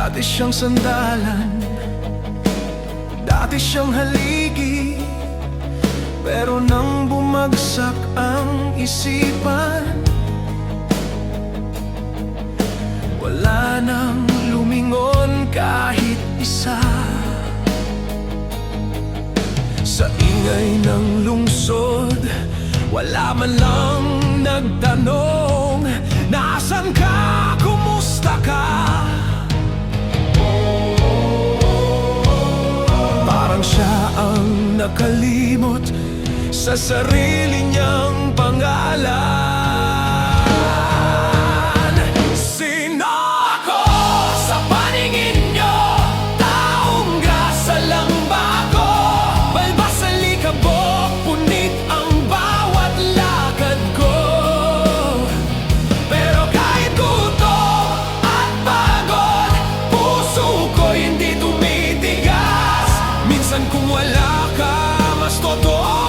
Dati siyang sandalan, dati siyang haligi, pero nang bumagsak ang isipan, wala nang lumingon kahit isa. Sa ingay ng lungsod, wala man lang nagtanong, nasaan ka, kumusta ka? Parang siya ang nakalimot sa sarili niyang pangalan. Sino ako sa paningin niyo? Taong grasa lang ba ako? Balbas sa likabok, punit ang bawat lakad ko. Pero kahit gutom at pagod, puso ko'y hindi tumitigas. Minsan kung wala ka, mas totoo